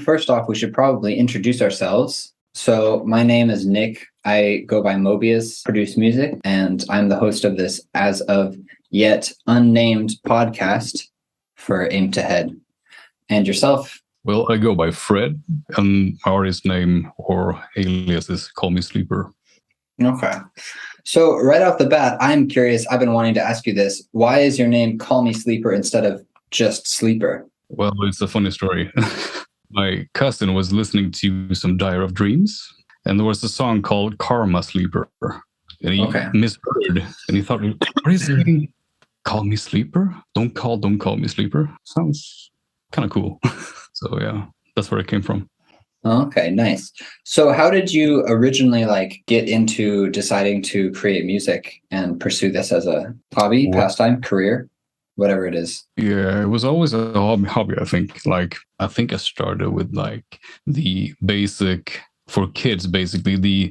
think first off, we should probably introduce ourselves. So my name is Nick. I go by Mobiius, produce music, and I'm the host of this as of yet unnamed podcast for Aim to Head. And yourself? Well, I go by Fred, and my artist name or alias is Call Me Sleeper. Okay. So right off the bat, I'm curious. I've been wanting to ask you this. Why is your name Call Me Sleeper instead of just Sleeper? Well, it's a funny story. My cousin was listening to some Dire of Dreams, and there was a song called Karma Sleeper. And he misheard, and he thought, what is it? Call Me Sleeper? Don't call me Sleeper. Sounds kind of cool. So yeah, that's where it came from. Okay, nice. So how did you originally get into deciding to create music and pursue this as a hobby, pastime, career, whatever it is? Yeah, it was always a hobby, I think. I think I started with the basic, for kids, basically, the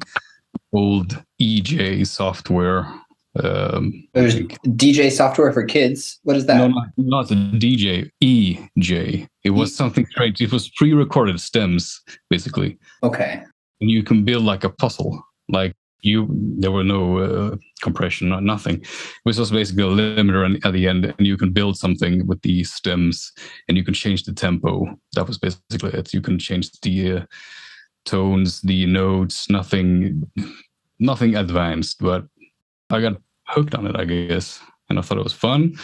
old EJ software. There's DJ software for kids. What is that? No, not the DJ, EJ. It was something strange. It was pre-recorded stems, basically. Okay. And you can build a puzzle. There were no compression, nothing. It was just basically a limiter at the end, and you can build something with the stems, and you can change the tempo. That was basically it. You can change the tones, the notes, nothing advanced, but I got hooked on it, I guess, and I thought it was fun.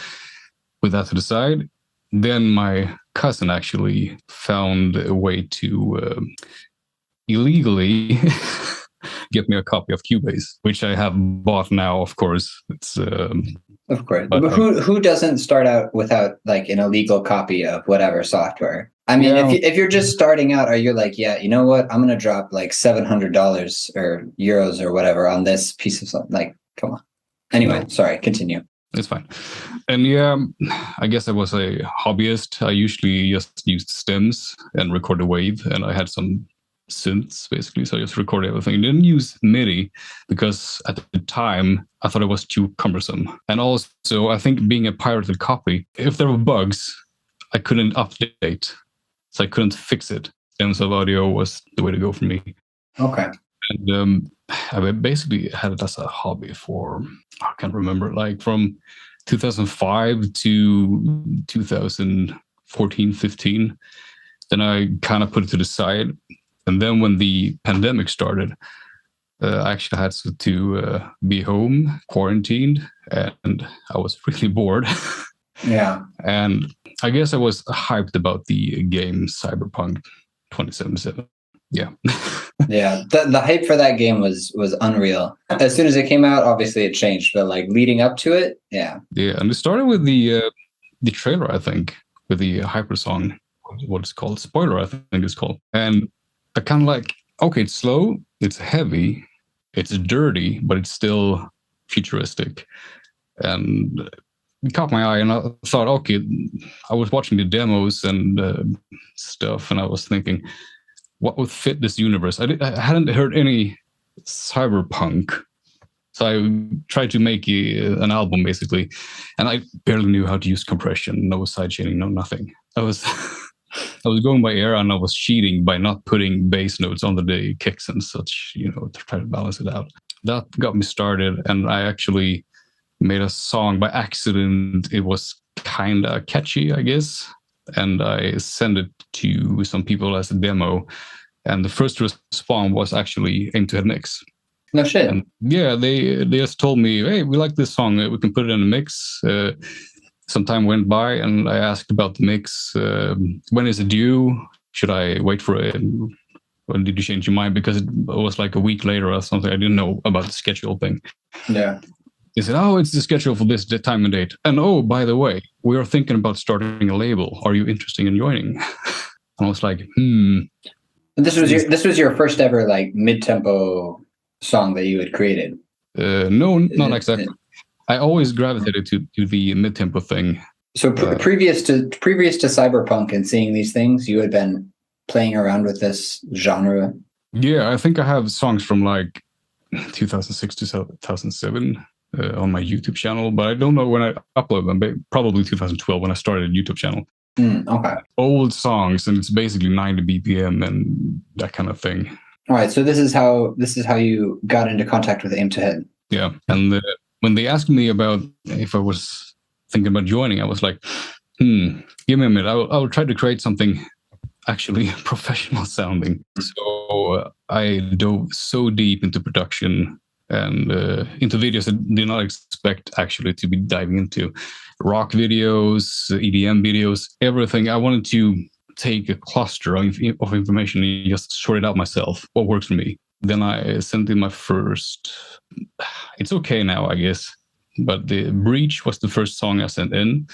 With that to the side, then my cousin actually found a way to illegally get me a copy of Cubase, which I have bought now. Of course, it's of course. But who doesn't start out without an illegal copy of whatever software? I mean, if you're just starting out, are you you know what? I'm gonna drop $700 or euros or whatever on this piece of something. Come on. Anyway, sorry, continue. It's fine. And yeah, I guess I was a hobbyist. I usually just used stems and record a wave, and I had some synths basically, so I just recorded everything. I didn't use MIDI because at the time I thought it was too cumbersome. And also, I think being a pirated copy, if there were bugs, I couldn't update, so I couldn't fix it. Stems of audio was the way to go for me. Okay. And I basically had it as a hobby for, I can't remember, from 2005 to 2014, 15. Then I kind of put it to the side. And then when the pandemic started, I actually had to be home, quarantined, and I was really bored. Yeah. And I guess I was hyped about the game Cyberpunk 2077. Yeah. Yeah, the hype for that game was unreal. As soon as it came out, obviously it changed, but leading up to it, yeah. Yeah, and it started with the trailer, I think, with the hyper song, what it's called, Spoiler, I think it's called. And I kind of okay, it's slow, it's heavy, it's dirty, but it's still futuristic. And it caught my eye, and I thought, okay, I was watching the demos and stuff, and I was thinking, what would fit this universe? I hadn't heard any cyberpunk, so I tried to make an album basically, and I barely knew how to use compression, no sidechaining, no nothing. I was going by ear, and I was cheating by not putting bass notes on the kicks and such, to try to balance it out. That got me started, and I actually made a song by accident. It was kind of catchy, I guess. And I sent it to some people as a demo, and the first response was actually Aim to Head mix. No shit. And yeah, they just told me, hey, we like this song, we can put it in a mix. Some time went by, and I asked about the mix. When is it due? Should I wait for it? When did you change your mind? Because it was a week later or something. I didn't know about the schedule thing. Yeah. They said, oh, it's the schedule for this time and date. And oh, by the way, we are thinking about starting a label. Are you interested in joining? And I was like, And this was your first ever mid-tempo song that you had created? No, not exactly. I always gravitated to the mid-tempo thing. So previous to Cyberpunk and seeing these things, you had been playing around with this genre? Yeah, I think I have songs from 2006 to 2007. On my YouTube channel, but I don't know when I upload them, but probably 2012 when I started a YouTube channel. Okay. Old songs, and it's basically 90 BPM and that kind of thing. All right. So this is how you got into contact with Aim to Hit. Yeah. And when they asked me about if I was thinking about joining, I was like, give me a minute. I'll try to create something actually professional sounding. So I dove so deep into production and into videos I did not expect actually to be diving into. Rock videos, EDM videos, everything. I wanted to take a cluster of information and just sort it out myself. What works for me? Then I sent in my first. It's okay now, I guess. But the Breach was the first song I sent in,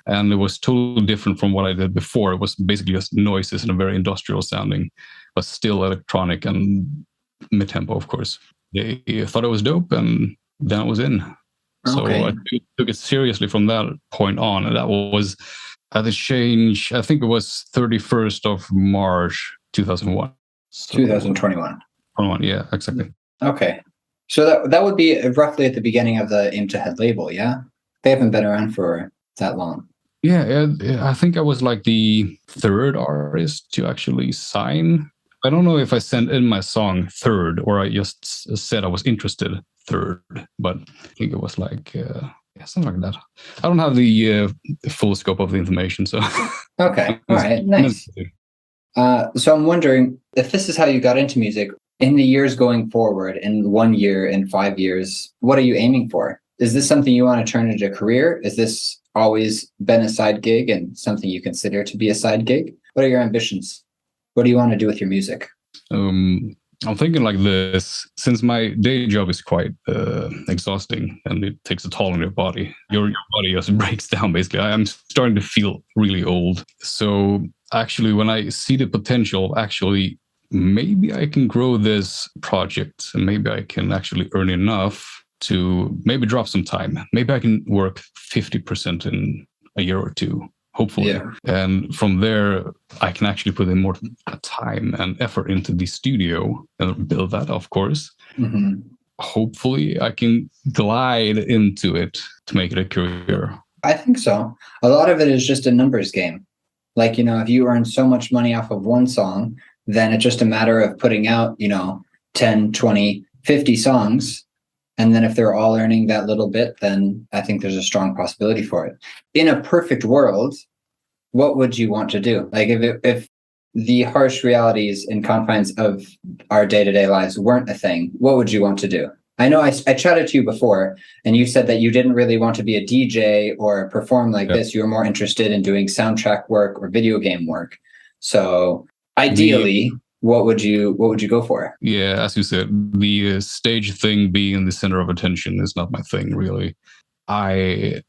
and it was totally different from what I did before. It was basically just noises and a very industrial sounding, but still electronic and mid-tempo, of course. They thought it was dope, and then I was in. So I took it seriously from that point on, and that was at the change. I think it was 31st of March 2001. So, 2021. 21, yeah, exactly. Okay. So that would be roughly at the beginning of the Aim to Head label, yeah? They haven't been around for that long. Yeah, I think I was like the third artist to actually sign. I don't know if I sent in my song third or I just said I was interested third, but I think it was like something like that. I don't have the full scope of the information, so. Okay, all right, nice. So I'm wondering if this is how you got into music. In the years going forward, in 1 year, in 5 years, what are you aiming for? Is this something you want to turn into a career? Is this always been a side gig and something you consider to be a side gig? What are your ambitions? What do you want to do with your music? I'm thinking like this, since my day job is quite exhausting and it takes a toll on your body. Your body just breaks down, basically. I'm starting to feel really old. So actually, when I see the potential, actually, maybe I can grow this project and maybe I can actually earn enough to maybe drop some time. Maybe I can work 50% in a year or two, hopefully. Yeah. And from there, I can actually put in more time and effort into the studio and build that, of course. Mm-hmm. Hopefully, I can glide into it to make it a career. I think so. A lot of it is just a numbers game. Like, if you earn so much money off of one song, then it's just a matter of putting out, 10, 20, 50 songs. And then if they're all earning that little bit, then I think there's a strong possibility for it. In a perfect world, what would you want to do? Like if the harsh realities and confines of our day-to-day lives weren't a thing, what would you want to do? I know I chatted to you before, and you said that you didn't really want to be a DJ or perform like this. You were more interested in doing soundtrack work or video game work. So ideally, what would you go for? Yeah, as you said, the stage thing being the center of attention is not my thing, really. I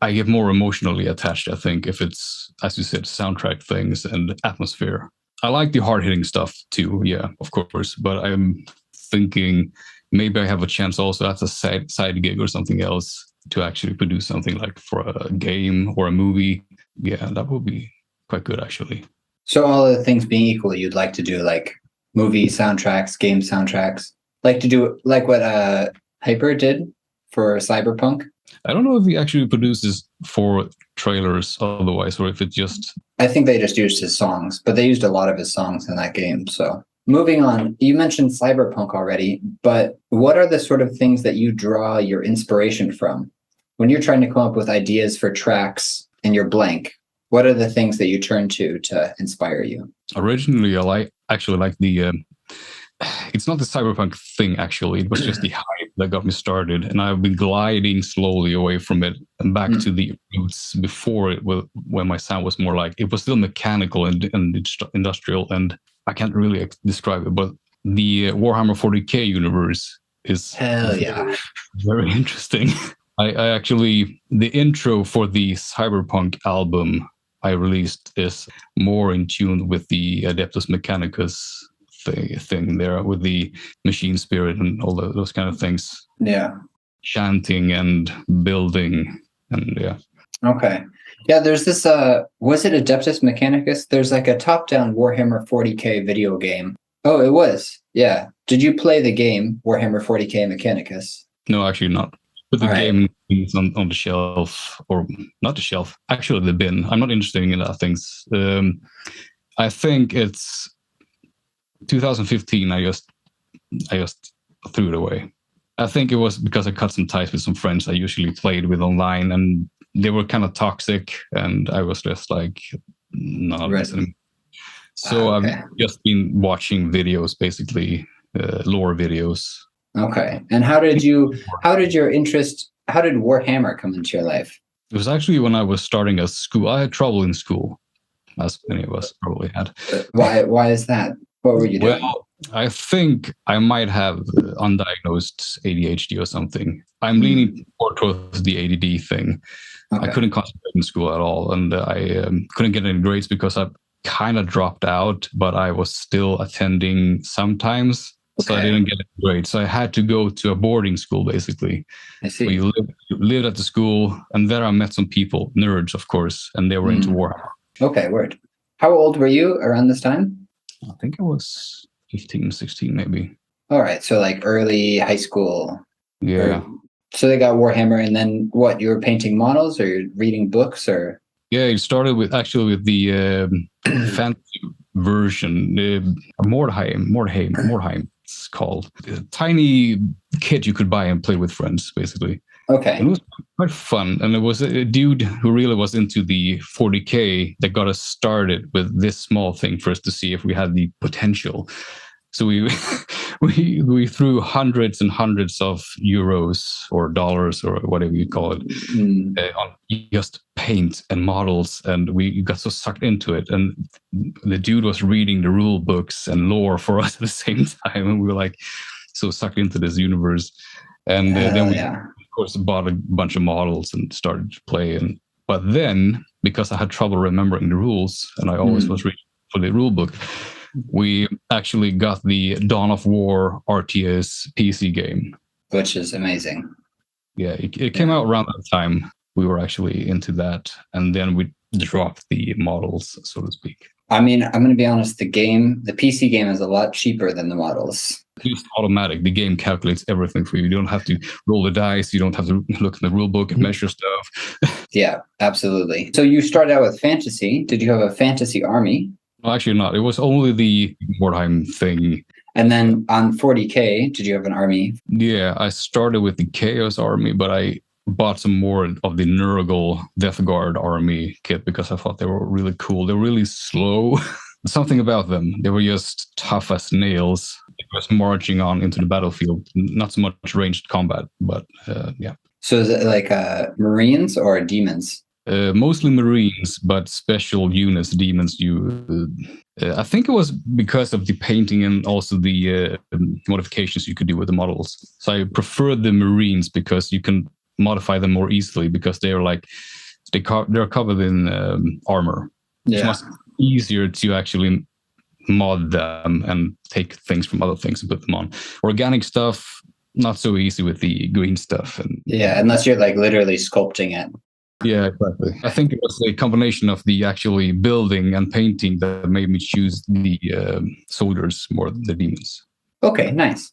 get more emotionally attached, I think, if it's, as you said, soundtrack things and atmosphere. I like the hard-hitting stuff too, yeah, of course, but I'm thinking maybe I have a chance also as a side gig or something else to actually produce something like for a game or a movie. Yeah, that would be quite good, actually. So all of the things being equal, you'd like to do like movie soundtracks, game soundtracks, like to do like what Hyper did for Cyberpunk? I don't know if he actually produces for trailers otherwise, or if it just... I think they just used his songs, but they used a lot of his songs in that game. So moving on, you mentioned Cyberpunk already, but what are the sort of things that you draw your inspiration from? When you're trying to come up with ideas for tracks and you're blank, what are the things that you turn to inspire you? Originally, I actually like the... it's not the Cyberpunk thing, actually. It was just the hype that got me started. And I've been gliding slowly away from it and back to the roots before it, when my sound was more like... It was still mechanical and industrial, and I can't really describe it, but the Warhammer 40k universe is very interesting. I actually... The intro for the Cyberpunk album I released is more in tune with the Adeptus Mechanicus thing there, with the machine spirit and all those kind of things. Yeah. Chanting and building, and yeah. Okay. Yeah, there's this, was it Adeptus Mechanicus? There's like a top-down Warhammer 40k video game. Oh, it was. Yeah. Did you play the game Warhammer 40k Mechanicus? No, actually not. put the game on the shelf, or not the shelf, actually the bin. I'm not interested in that things. I think it's 2015. I just threw it away. I think it was because I cut some ties with some friends I usually played with online, and they were kind of toxic, and I was just like, none of this anymore. So I've just been watching videos, basically lore videos. Okay. And how did Warhammer come into your life? It was actually when I was starting at school. I had trouble in school, as many of us probably had. Why is that? What were you doing? Well, I think I might have undiagnosed ADHD or something. I'm leaning more towards the ADD thing. Okay. I couldn't concentrate in school at all, and I couldn't get any grades because I kind of dropped out, but I was still attending sometimes. So I didn't get a grade. So I had to go to a boarding school, basically. I see. We lived at the school, and there I met some people, nerds, of course, and they were into Warhammer. Okay, word. How old were you around this time? I think I was 15, 16, maybe. All right, so like early high school. Yeah. So they got Warhammer, and then what? You were painting models, or you're reading books, or? Yeah, it started with the fantasy version, Mordheim. It's called a tiny kit you could buy and play with friends, basically. Okay. And it was quite fun, and it was a dude who really was into the 40K that got us started with this small thing for us to see if we had the potential. So we threw hundreds and hundreds of euros or dollars or whatever you call it on just paint and models, and we got so sucked into it. And the dude was reading the rule books and lore for us at the same time, and we were like so sucked into this universe. And then we, of course, bought a bunch of models and started to play. But then, because I had trouble remembering the rules, and I always was reading for the rule book, we actually got the Dawn of War RTS PC game. Which is amazing. Yeah, it came out around that time. We were actually into that. And then we dropped the models, so to speak. I mean, I'm going to be honest, the PC game is a lot cheaper than the models. It's automatic. The game calculates everything for you. You don't have to roll the dice. You don't have to look in the rule book and measure stuff. Yeah, absolutely. So you started out with fantasy. Did you have a fantasy army? No, actually not. It was only the Mordheim thing. And then on 40K, did you have an army? Yeah, I started with the Chaos army, but I bought some more of the Nurgle Death Guard army kit because I thought they were really cool. They're really slow. Something about them. They were just tough as nails. It was marching on into the battlefield. Not so much ranged combat, but yeah. So is it like Marines or demons? Mostly Marines, but special units, demons. I think it was because of the painting and also the modifications you could do with the models. So I preferred the Marines because you can modify them more easily because they're like they're covered in armor. Yeah. It's much easier to actually mod them and take things from other things and put them on. Organic stuff, not so easy with the green stuff. And yeah, unless you're like literally sculpting it. Yeah, exactly. I think it was a combination of the actually building and painting that made me choose the soldiers more than the demons. Okay, nice.